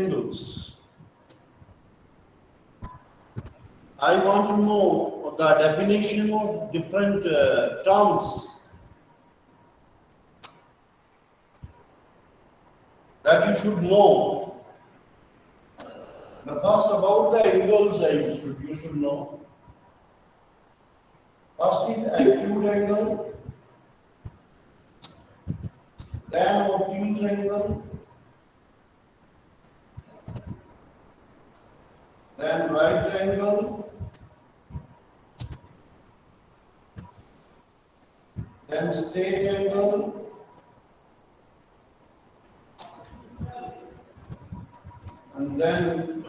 angles. I want to know the definition of different terms that you should know. The first about the angles you should know. First is acute angle, then obtuse angle, then right angle, then straight angle, and then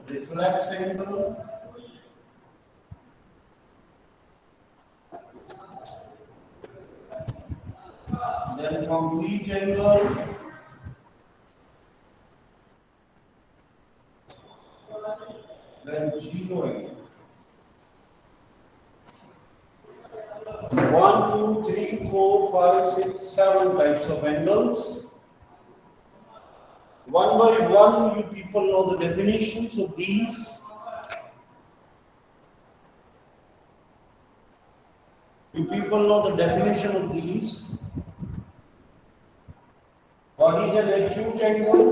reflex angle, then complete angle, then zero angle. 1, 2, 3, 4, 5, 6, 7 types of angles. One by one, you people know the definitions of these. You people know the definition of these. What is an acute angle?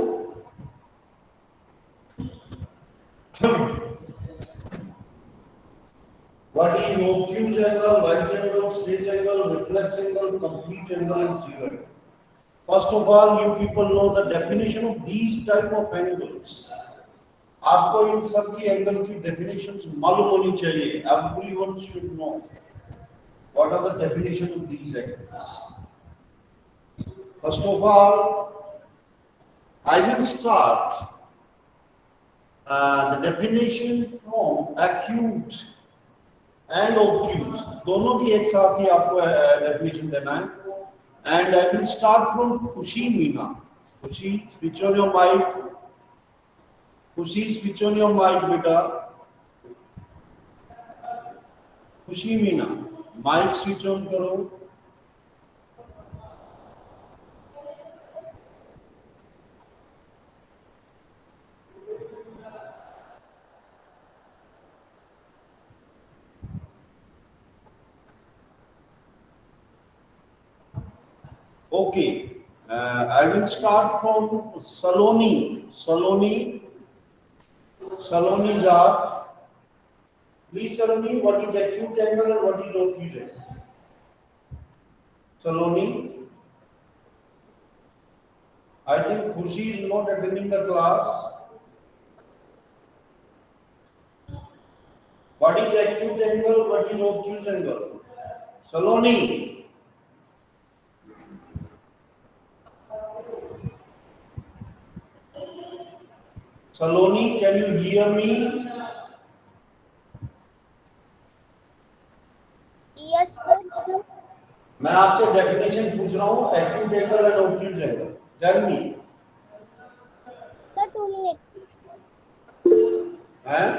What is obtuse angle, right angle, straight angle, reflex angle, complete angle, and zero angle? First of all, you people know the definition of these type of angles. आपको इन सब की angle की definitions मालूम होनी चाहिए. Everyone should know what are the definition of these angles. First of all, I will start the definition from acute and obtuse. दोनों की एक साथ ही आपको definition देना है. And I will start from Khushi Meena. Khushi, switch on your mic. Khushi, switch on your mic, beta. Khushi Meena, mic switch on karo. Okay, I will start from Saloni. Saloni Jat. Please tell me what is acute angle and what is obtuse angle. Saloni. I think Khushi is not attending the class. What is acute angle? What is obtuse angle? Saloni. Saloni, can you hear me? Yes, sir. मैं आपसे definition पूछ रहा हूँ acute angle and obtuse angle. Tell me. Sir, 2 minutes. हैं?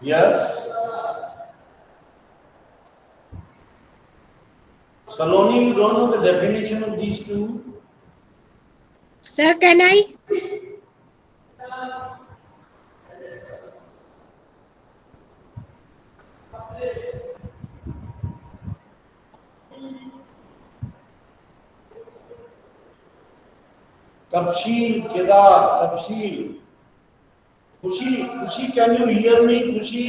Yes. Saloni, you don't know the definition of these two? Sir, can I? Kapshil, Kedar, Kapshil. Khushi, can you hear me, Khushi?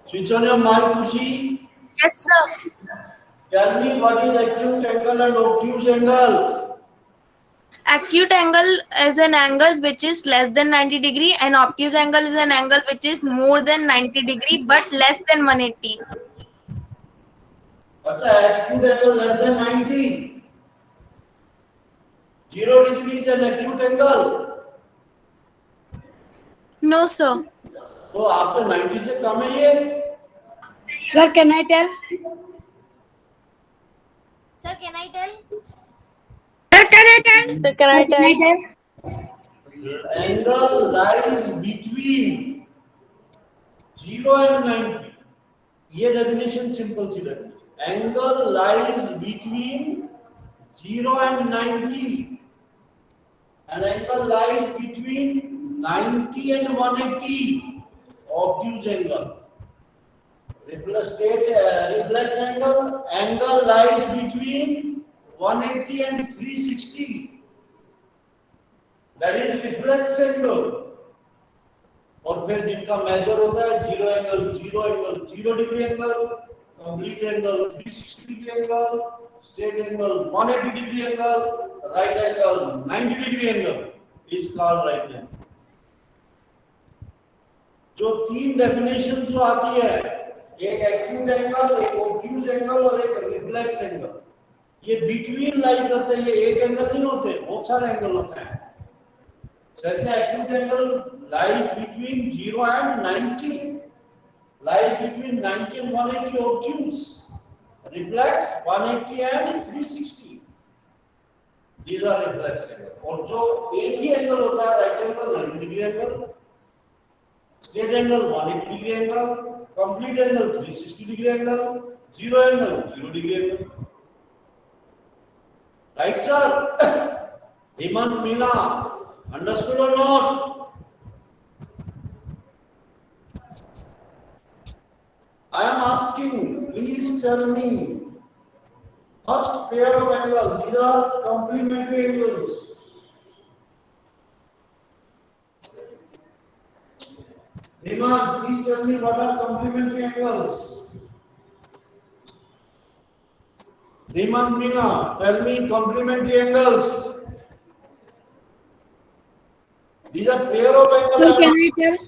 Switch on your mic, Khushi. Yes, sir. Tell me what is acute angle and obtuse angle. Acute angle is an angle which is less than 90 degree and obtuse angle is an angle which is more than 90 degree but less than 180. अच्छा, acute angle less than 90. 0 degree is an acute angle. No, sir. तो आप तो 90 से कम है ये. Sir, can I tell? Sir, can I tell? Sir, can I tell? Sir, can I tell? Angle lies between 0 and 90. ये definition simple C definition. angle lies between 0 and 90. An angle lies between 90 and 180. Obtuse angle. Reflex angle lies between 180 and 360. That is reflex angle. और फिर जिनका major होता है zero angle 0 degree angle, complete angle 360 degree angle, straight angle 180 degree angle, right angle 90 degree angle is called right angle. जो तीन definition जो आती है, एक एक्यूट एंगल, एक ओब्ट्यूज एंगल और एक रिफ्लेक्स एंगल, ये बिटवीन लाई करते हैं। ये एक एंगल नहीं होते, बहुत सारे एंगल होते हैं। जैसे acute angle lies between 0 and 90, lies between 90 and 180 obtuse, reflex 180 and 360. These are reflex angle. और जो एक ही एंगल होता है, right angle 90 degree angle, straight angle 180 degree angle, complete angle 360 degree angle, zero angle 0 degree angle. Right sir? Hemant Meena, understood or not? I am asking, please tell me, first pair of angles, these are complementary angles. Hemant, please tell me what are complementary angles? Hemant Meena, tell me complementary angles. These are pair of angles. Sir, can I tell?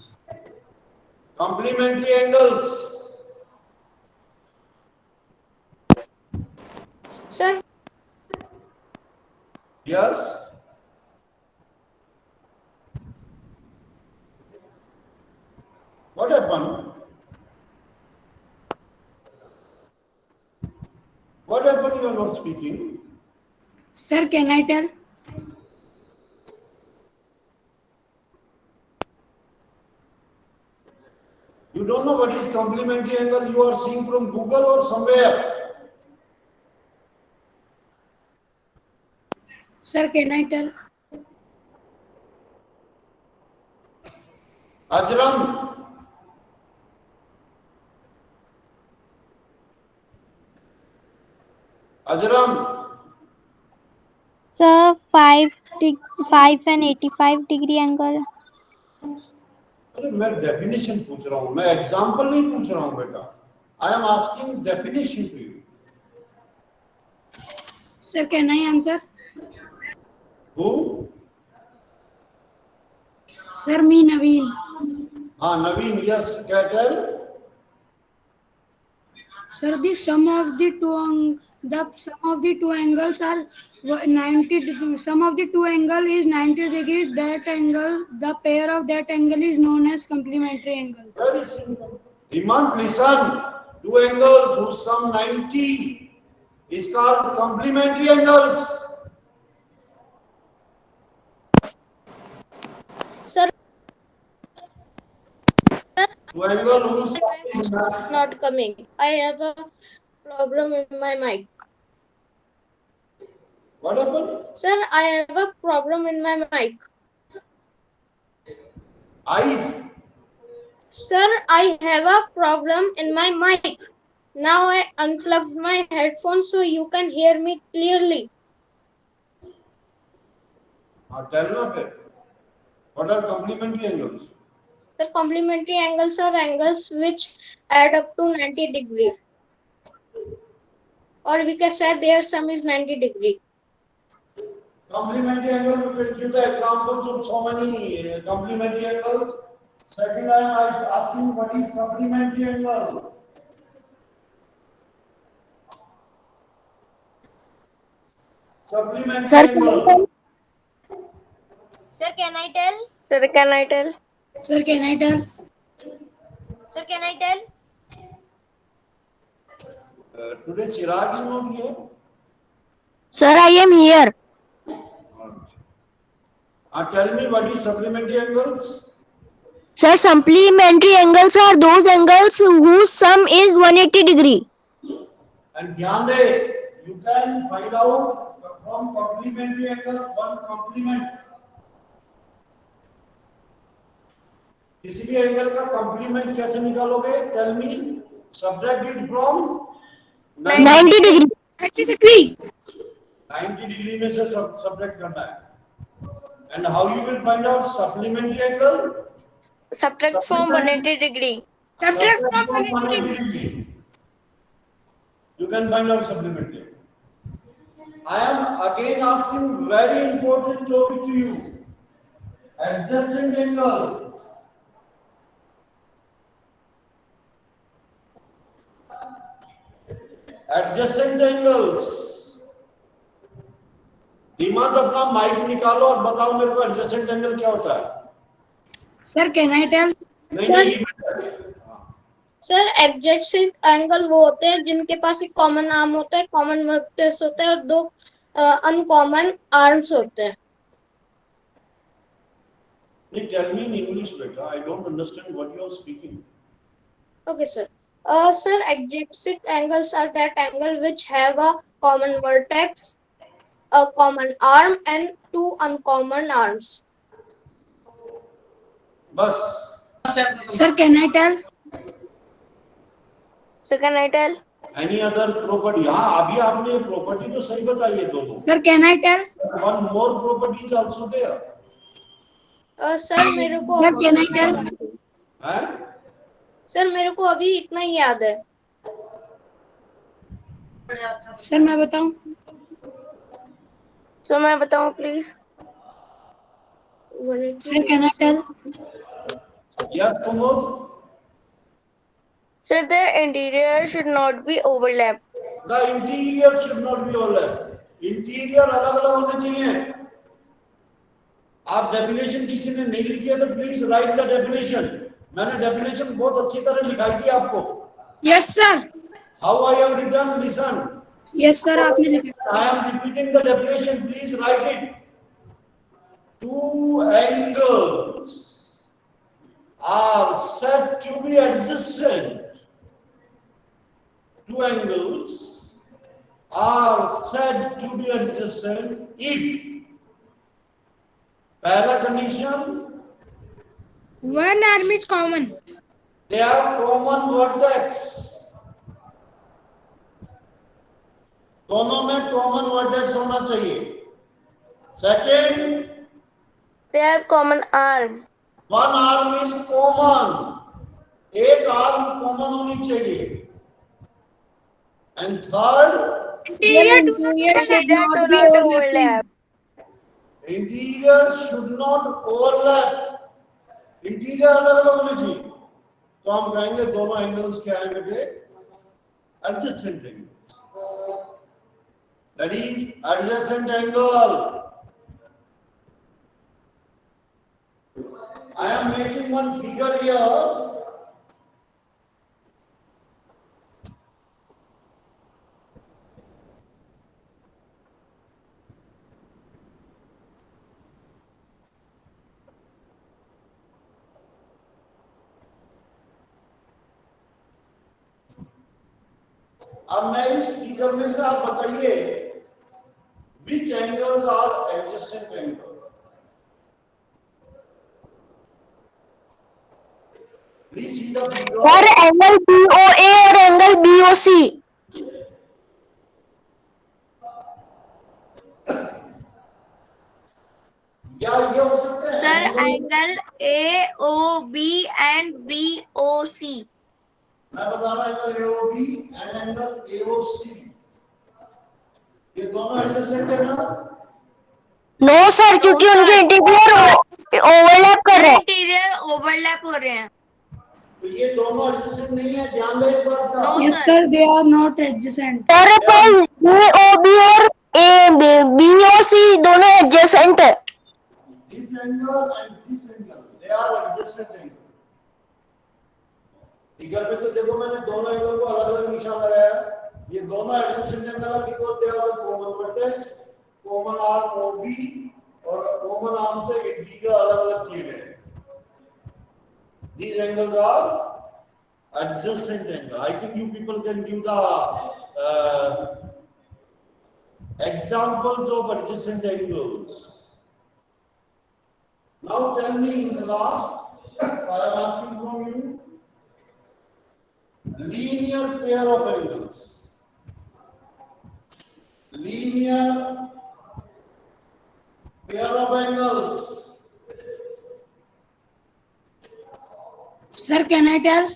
Complementary angles. Sir, Yes. What happened? What happened? You are not speaking. Sir, can I tell? You don't know what is complementary angle. You are seeing from Google or somewhere. Sir, can I tell? Ajram. Ajram. Sir, 5 and 85 degree angle. अरे मैं definition पूछ रहा हूँ, मैं example नहीं पूछ रहा हूँ बेटा। I am asking definition to you. Sir, can I answer? Who? Sir, me Naveen. हाँ नवीन, यस क्या tell? Sir, the sum of the two angles are 90 degree. Sum of the two angle is 90 degree. That angle, the pair of that angle is known as complementary angles. Very simple. Hemant, listen. Two angles whose sum 90 is called complementary angles. sir, Two angles whose sum is 90. not coming. I have a problem with my mic. What happened? Sir, I have a problem in my mic. Eyes. Sir, I have a problem in my mic. Now I unplugged my headphones so you can hear me clearly. Tell me फिर. What are complementary angles? The complementary angles are angles which add up to 90 degree. Or we can say their sum is 90 degree. Complementary angle, we will give the examples of so many complementary angles. Second time I was asking what is supplementary angle. Supplementary angle. Sir, can I tell? Sir, can I tell? Sir, can I tell? Sir, can I tell? Today Chirag is not here. Sir, I am here. Tell me what is supplementary angles? Sir, supplementary angles are those angles whose sum is 180 degree. And ध्यान दे, you can find out from complementary angle one complement. किसी भी angle का complement कैसे निकालोगे? Tell me. Subtract it from 90 degree. 90 degree. 90 degree में से subtract करना है. And how you will find out supplementary angle? Subtract from 180 degree. Subtract from 180 degree. You can find out supplementary. I am again asking very important topic to you. Adjacent angle. Adjacent angles. दिमाग अपना mic निकालो और बताओ मेरे को adjacent angle क्या होता है? Sir, can I tell? नहीं सर एडजेसेंट एंगल वो होते हैं जिनके पास एक कॉमन आर्म होता है, कॉमन वर्टेक्स होता है और दो अनकॉमन आर्म्स होते हैं. tell me in English beta. I don't understand what you are speaking. Okay, sir. Sir, adjacent angles are that angle which have a common vertex, a common arm, and two uncommon arms. बस. Sir, can I tell? So can I tell? Any other property? हाँ अभी आपने property तो सही बताई है दोनों. Sir, can I tell? One more property is also there. Sir मेरे को Sir, can I tell? हैं? सर मेरे को अभी इतना ही याद है. Sir, मैं बताऊं? So मैं बताऊं please. Sir, can I tell? Yes, Kumud. So the interior should not be overlapped. The interior should not be overlap. Interior अलग-अलग होने चाहिए. आप डेफिनेशन किसी ने नहीं लिखी है तो प्लीज राइट द डेफिनेशन. मैंने डेफिनेशन बहुत अच्छी तरह लिखाई थी आपको. Yes, sir. How I have written? Listen. Yes, sir, आपने लिखा. I am repeating the definition. Please write it. Two angles are said to be adjacent. Two angles are said to be adjacent if पहला condition One arm is common. they have common vertex. दोनों में common vertex होना चाहिए. Second, They have common arm. one arm is common. एक arm common होनी चाहिए. And third, Interior They do not overlap. interior should not overlap. Interior अलग-अलग होने चाहिए. तो हम कहेंगे दोनों angles क्या हैं बेटे? Adjacent angle. That is adjacent angle. I am making one figure here. अब मैं इस फिगर में से आप बताइए which angles are adjacent angles. Please see the figure. और एंगल BOA और एंगल BOC. या ये हो सकते हैं Sir, angle AOB and BOC. मैं बता रहा हूं angle AOB and angle AOC ये दोनों एडजेसेंट है ना. नो सर, क्योंकि उनके इंटीरियर ओवरलैप कर रहे हैं. Interior overlap हो रहे हैं. तो ये दोनों एडजेसेंट नहीं है. ध्यान दें इस बात का. No. Yes, sir, they are not adjacent. और AOB और BOC दोनों एडजेसेंट है. This angle and this angle they are adjacent angle. Figure पे तो देखो मैंने दोनों एंगल को अलग-अलग निशान लगाया. ये दोनों एडजेसेंट एंगल है because they are common vertex, common arm OB और कॉमन आर्म से इंटीरियर अलग-अलग किए गए. These angles are adjacent angle. I think you people can give the examples of adjacent angles. Now tell me in the last, I am asking from you, linear pair of angles. Linear pair of angles. Sir, can I tell?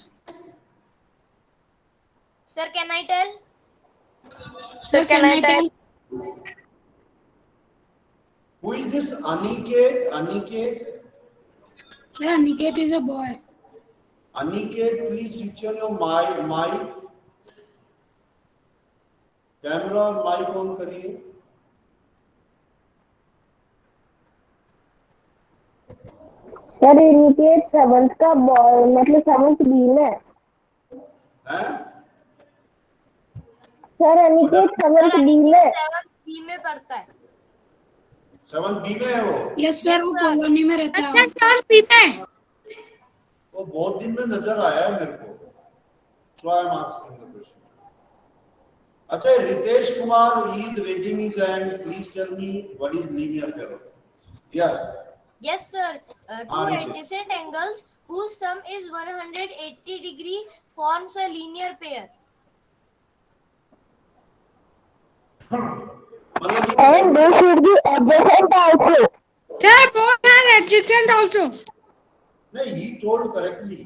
Sir, can I tell? Sir, can I tell? Who is this Aniket? Aniket? Sir, Aniket is a boy. Aniket, please switch on your mic. Camera और mic on करिए. Sir इनके seventh का मतलब seventh B में. हैं? Sir Aniket seventh B में. 7th B में पढ़ता है. 7 बी में है वो. यस सर, वो कॉलोनी में रहता है. सर 12th B में. वो बहुत दिन में नजर आया है मेरे को. So I am asking the question. अच्छा, Ritesh Kumar, he is raising his hand. Please tell me what is linear pair? Yes. Yes, sir. Two Aniket. adjacent angles whose sum is 180 degree forms a linear pair. मतलब And they should be adjacent also. Sir, both are adjacent also. नहीं, he told correctly.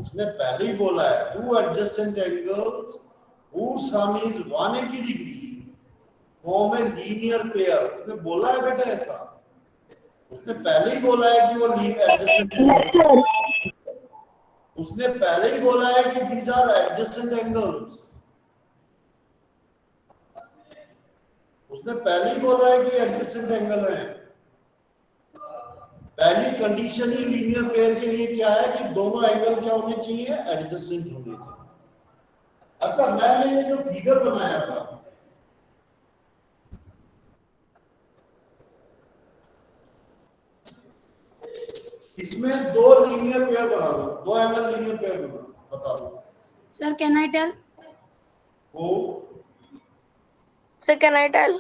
उसने पहले ही बोला है two adjacent angles whose sum is 180 degree form a linear pair. उसने बोला है बेटा ऐसा. उसने पहले ही बोला है कि वो adjacent angles. उसने पहले ही बोला है कि these are adjacent angles. उसने पहले ही बोला है कि adjacent angle है. पहली कंडीशन ही लीनियर पेयर के लिए क्या है कि दोनों एंगल क्या होने चाहिए? एडजेसेंट होने चाहिए. अच्छा, मैंने ये जो फिगर बनाया था, इसमें दो लीनियर पेयर बना दो, दो एंगल लीनियर पेयर बता दो. Sir, can I tell? वो Sir, can I tell?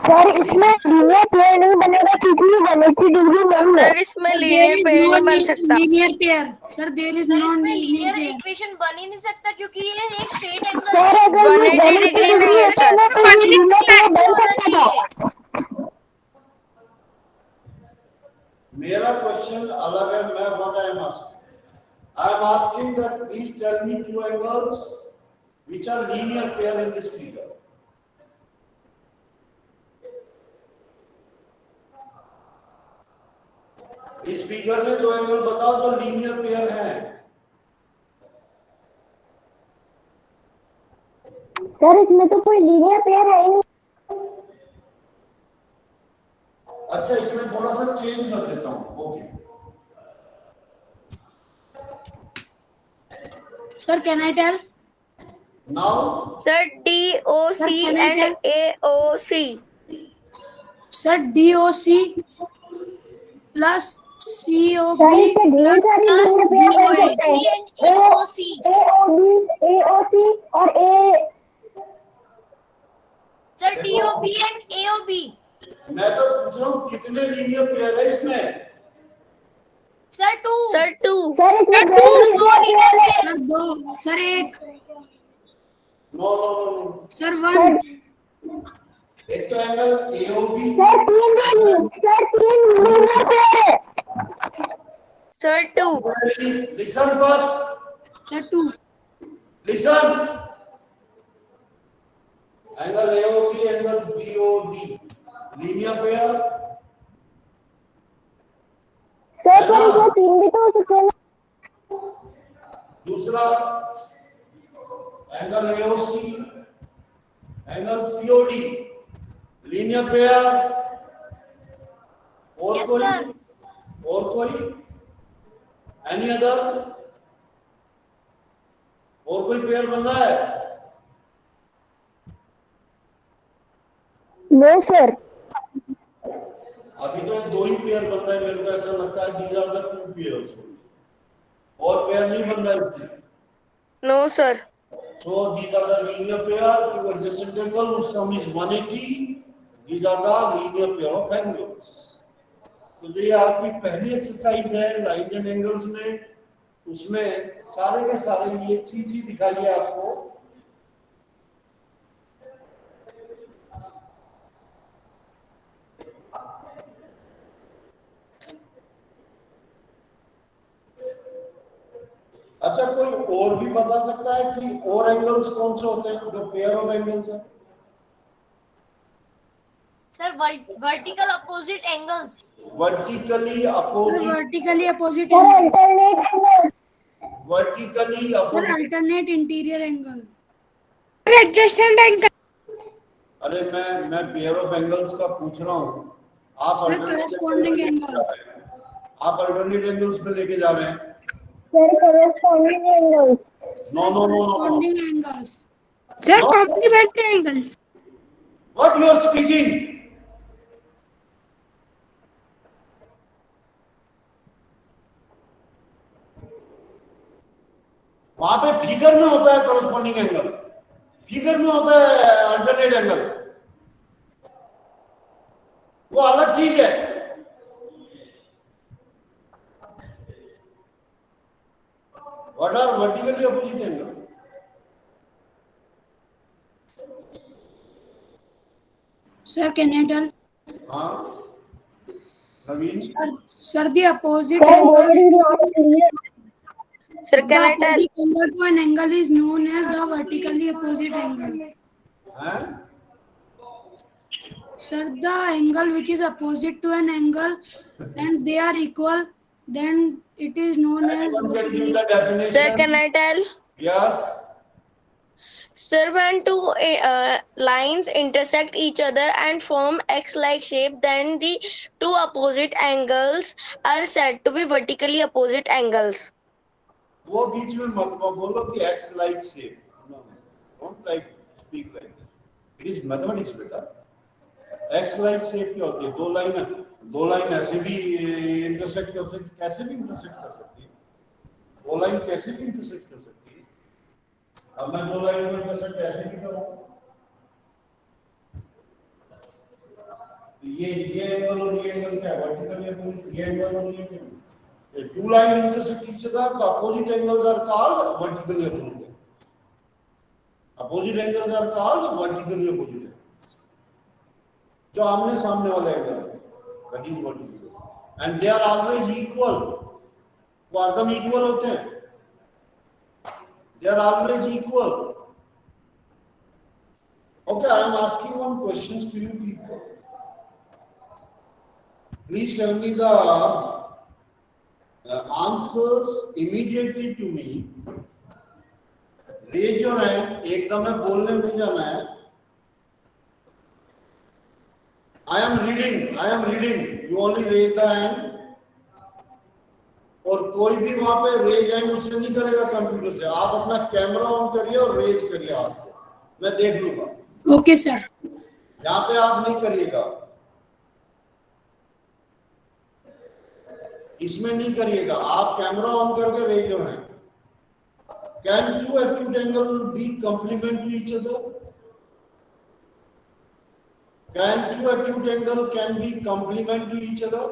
Sir इसमें लीनियर पेयर नहीं बनेगा क्योंकि 180 डिग्री नहीं है. Sir, इसमें linear pair नहीं बन सकता. linear pair. Sir, there is sir no इसमें linear linear pair. इक्वेशन बन ही नहीं सकता क्योंकि ये एक स्ट्रेट एंगल सर है. अगर ये 180 डिग्री नहीं है सर. तो ये लीनियर पेयर बन होना सकता था. चाहिए. मेरा क्वेश्चन अलग है. मैं what I am asking, I am asking that please tell me two angles which are linear pair in this figure. इस फिगर में दो एंगल बताओ जो लीनियर पेयर हैं. सर इसमें तो कोई लीनियर पेयर है ही नहीं. अच्छा, इसमें थोड़ा सा चेंज कर देता हूं. Okay. Sir, can I tell? Now Sir, DOC Sir, can I and AOC. Sir, DOC plus COP sir इससे ढेर सारी लीनियर पेयर बन सकते DOC हैं. and AOC. AOC और A. Sir DOB and AOB. मैं तो पूछ रहा हूं कितने लीनियर पेयर है इसमें. सर 2. Sir, 2. सर इसमें दो लीनियर पेयर है. Sir, दो. Sir, एक. No no no. Sir, one. एक तो एंगल एओबी. सर तीन लीनियर पेयर है. Sir, 2. Listen first. Sir, two. Listen. Angle AOB angle BOD linear pair. Sir पर इसमें तीन भी तो हो सकते हैं. दूसरा angle AOC angle COD linear pair. और Yes, कोई sir. और कोई एनी अदर और कोई पेयर बन रहा है? No sir. अभी तो दो ही पेयर बन रहा है. मेरे को ऐसा लगता है these are the two pairs. और पेयर नहीं बन रहा है. No, sir. So these are the linear pair to adjacent angle whose sum is 180. These are the linear pair of angles. तो ये आपकी पहली एक्सरसाइज है लाइन एंड एंगल्स में, उसमें सारे के सारे ये चीज ही दिखाई है आपको। अच्छा, कोई और भी बता सकता है कि और एंगल्स कौन से होते हैं जो पेयर ऑफ एंगल्स है? Sir, vertical opposite angles. Vertically Sir, opposite, vertically opposite Sir, angle. alternate angle. Vertically Sir, opposite. alternate interior angle. Adjacent angle. अरे मैं पेयर ऑफ एंगल्स का पूछ रहा हूँ, आप Sir, alternate corresponding angle पे लेके जा angles. रहे हैं। आप अल्टरनेट एंगल्स पे लेके जा रहे हैं। Sir, corresponding angles. No no no no, Corresponding angles. Sir, No. complementary angle. What you are speaking? वहां पे फिगर में होता है कॉरेस्पॉन्डिंग एंगल, फिगर में होता है अल्टरनेट एंगल, वो अलग चीज है। What are vertically opposite angle? Sir, can I tell? हाँ नवीन, Sir, the opposite Sir, angle where is not clear? Sir, the can I tell? opposite angle to an angle is known as the vertically opposite angle. हैं? Sir, the angle which is opposite to an angle and they are equal, then it is known as Anyone can give vertically. the definition? Sir, can I tell? Yes. Sir, when two lines intersect each other and form X-like shape, then the two opposite angles are said to be vertically opposite angles. वो बीच में मत बोलो कि x like shape. No, don't like speak like this. It is mathematics बेटा। x like shape क्या होती है? दो लाइन ऐसे भी इंटरसेक्ट कर सकती, कैसे भी इंटरसेक्ट कर सकती है। दो लाइन कैसे भी इंटरसेक्ट कर सकती है। अब मैं दो लाइन को इंटरसेक्ट ऐसे भी करूँ, ये एंगल और ये एंगल क्या है? Vertically opposite. ये एंगल और ये angle, two line intersect each other, the opposite angles are called vertically opposite. Opposite angles are called vertically opposite. जो आमने सामने वाले angle, that is vertical, and they are always equal. वो हरदम equal होते हैं, they are always equal. Okay, I am asking one questions to you people. Please tell me the answers immediately to me. Raise your hand. एकदम में बोलने नहीं जाना है। I am reading. You only raise the hand. और कोई भी वहां पे रेज हैंड उससे नहीं करेगा कंप्यूटर से। आप अपना कैमरा ऑन करिए और रेज करिए हाथ को, मैं देख लूंगा। Okay, sir. यहाँ पे आप नहीं करिएगा, इसमें नहीं करिएगा, आप कैमरा ऑन करके raise your hand. Can two acute angle be complement to each other? Can two acute angle can be complement to each other?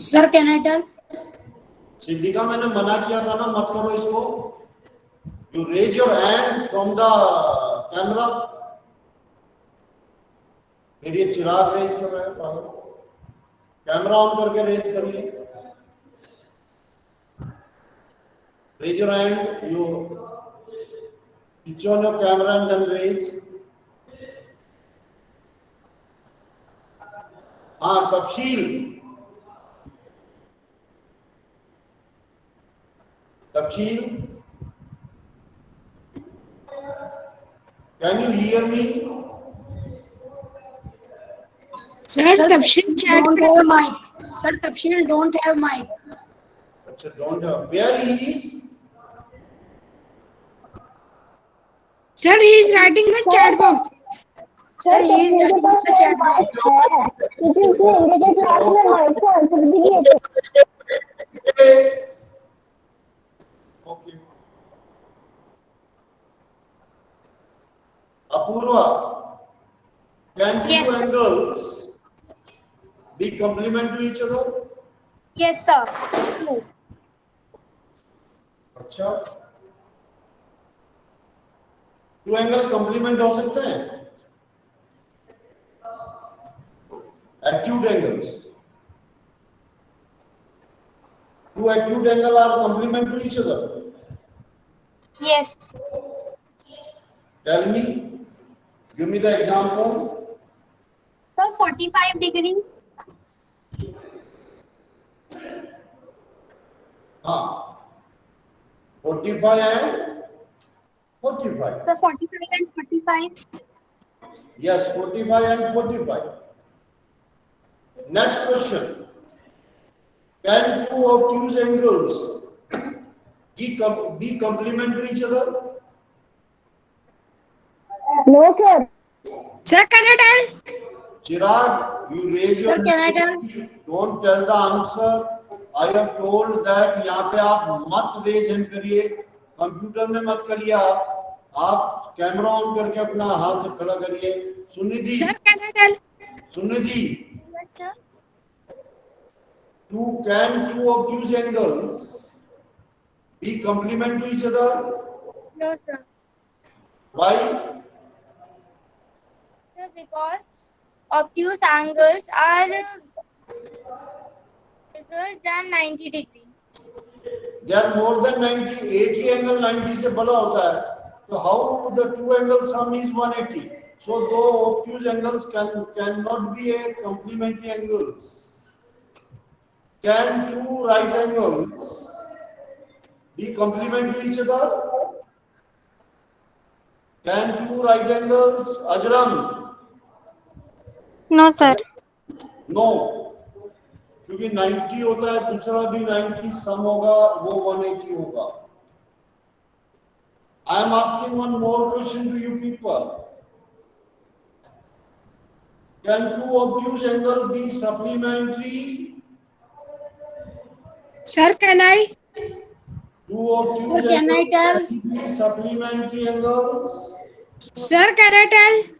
Sir, can I tell? Siddhika मैंने मना किया था ना, मत करो इसको। You raise your hand from the camera. फिर ये चिराग रेज कर रहा है पागल। कैमरा ऑन करके रेज करिए। Raise your hand, you switch on your camera and then raise. हाँ, Tafseel can you hear me? Sir, Tapshil chat Don't have mic. Sir, Tapshil don't have mic. अच्छा, don't have. Where he is? Sir, he is writing the chat box. Sir, he is writing in the chat box. है, लेकिन उसने English class में mic से answer भी दिए थे। Okay. Apurva, can two Yes, sir. angles be complement to each other? Yes, sir. True. अच्छा, to angle complement हो सकते हैं? Acute angles. Two acute angles are complement to each other. Yes. Tell me, give me the example. So 45 degrees. हाँ, 45 and 45. So 45 and 45. Yes, 45 and 45. Next question. Can two obtuse angles be complement to each other? No, sir. Sir, can I tell? Chirag, you raise your Sir, can I tell? hand. Don't tell the answer. I have told that यहाँ पे आप मत raise hand करिए, computer में मत करिए, आप camera on करके अपना हाथ खड़ा करिए. Sunidhi, Sir, can I tell? Sunidhi, Yes, sir. can two obtuse angles be complement to each other? No, sir. Why? Sir, because obtuse angles are bigger than 90 degrees. They are more than 90. एक ही angle 90 से बड़ा होता है. So how the two angle sum is 180? So though obtuse angles cannot be a complementary angles. Can two right angles be complement to each other? Can two right angles, Ajram? No, sir. No. क्योंकि 90 होता है, दूसरा भी 90 सम होगा, वो 180 होगा. I am asking one more question to you people. Can two obtuse angles be supplementary? Sir, can I? Two obtuse Sir, can I angles tell? can be supplementary angles. Sir, can I tell?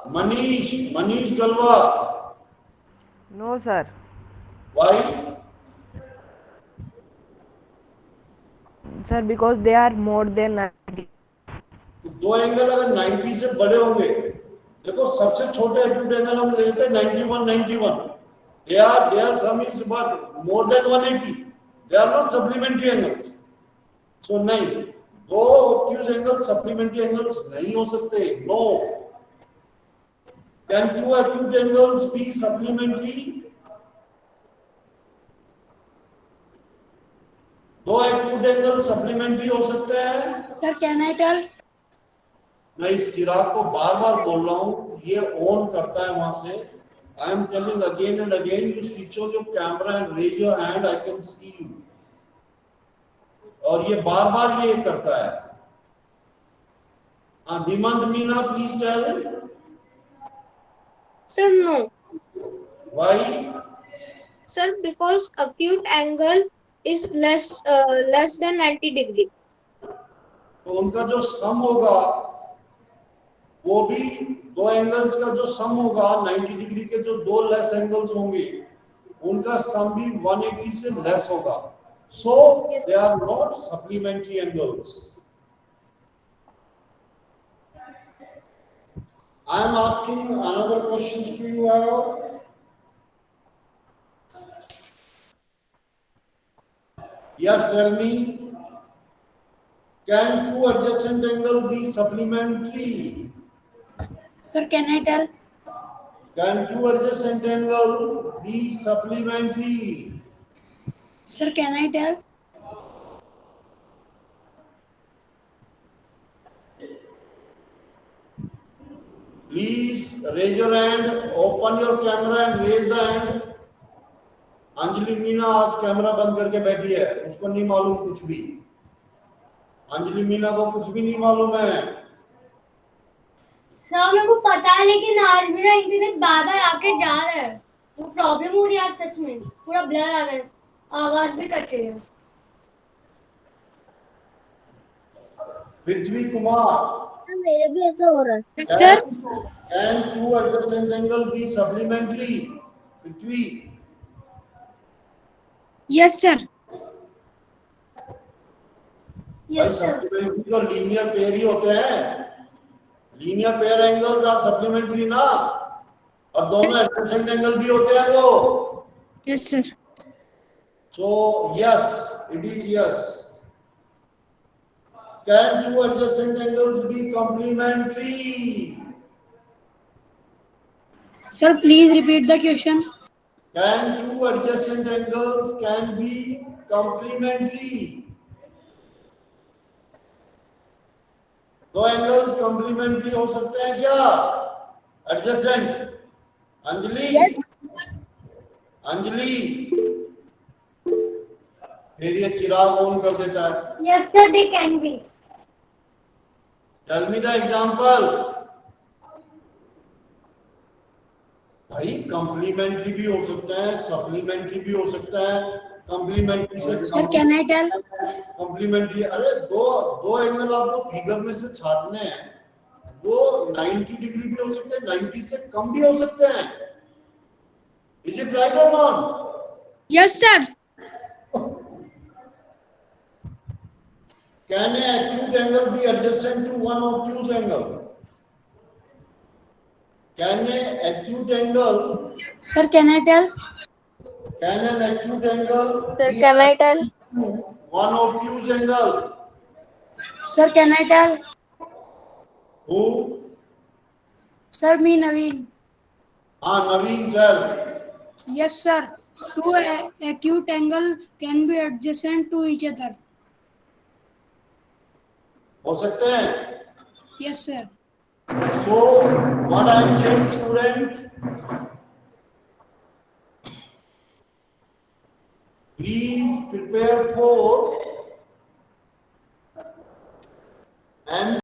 Manish Galwa. No, sir. Why? Sir, because they are more than 90. दो angle अगर 90 से बड़े होंगे, देखो सबसे छोटे acute angle हम लेते हैं 91. Their sum is what? More than 180. They are not supplementary angles. So नहीं, दो obtuse angles supplementary angles नहीं हो सकते. No. Can two acute angles be supplementary? दो acute angles supplementary हो सकते हैं. Sir, can I tell? मैं इस चिराग को बार बार बोल रहा हूँ, ये ऑन करता है वहां से. I am telling again and again, you switch on your camera and raise your hand, I can see you. और ये बार बार ये करता है. हाँ, Dimant Meena, please tell. Sir, no. Why? Sir, because acute angle is less than 90 degrees. तो उनका जो सम होगा, वो भी दो एंगल्स का जो सम होगा, 90 डिग्री के जो दो लेस एंगल्स होंगे, उनका सम भी 180 से लेस होगा. So they are not supplementary angles. I am asking another questions to you all. Yes, tell me. Can two adjacent angles be supplementary? Sir, can I tell? Can two adjacent angles be supplementary? Sir, can I tell? Please raise your hand, open your camera and raise the hand. Anjali Meena आज camera बंद करके बैठी है, उसको नहीं मालूम कुछ भी. अंजलि मीना को कुछ भी नहीं मालूम है. सर मेरे को पता है, लेकिन आज मेरा इंटरनेट बार बार आके जा रहा है, वो प्रॉब्लम हो रही है आज, सच में पूरा ब्लर आ रहा है, आवाज भी कट रही है। पृथ्वी कुमार, मेरे भी ऐसा हो रहा है। Sir can two adjacent angle be supplementary? Prithvi, yes sir. भाई सप्लीमेंट्री तो लीनियर पेयर ही होते हैं, linear pair angles are supplementary ना, और दोनों एडजेसेंट एंगल भी होते हैं वो। Yes sir. So yes, it is yes. Can two adjacent angles be complementary? Sir, please repeat the question. Can two adjacent angles can be complementary? दो angles complementary हो सकते हैं क्या? Adjacent. अंजलि? अंजलि? फिर ये चिराग ऑन कर देता है। Yes sir, they can be. Tell me the example. भाई कॉम्प्लीमेंट्री भी हो सकता है, सप्लीमेंट्री भी हो सकता है, कॉम्प्लीमेंट्री से Sir, can I tell? Complementary, अरे दो दो एंगल आपको फिगर में से छाटने हैं, वो 90 डिग्री भी हो सकते हैं, 90 से कम भी हो सकते हैं। इज इट राइट और not? Yes sir. Can an acute angle be adjacent to one obtuse angle? Can an acute angle? Sir, can I tell? Can an acute angle Sir, be can I tell? adjacent to one obtuse angle? Sir, can I tell? Who? Sir, me Naveen. Naveen, tell. Yes sir. Two acute angle can be adjacent to each other. हो सकते हैं। Yes sir. So what I am saying, student, please prepare for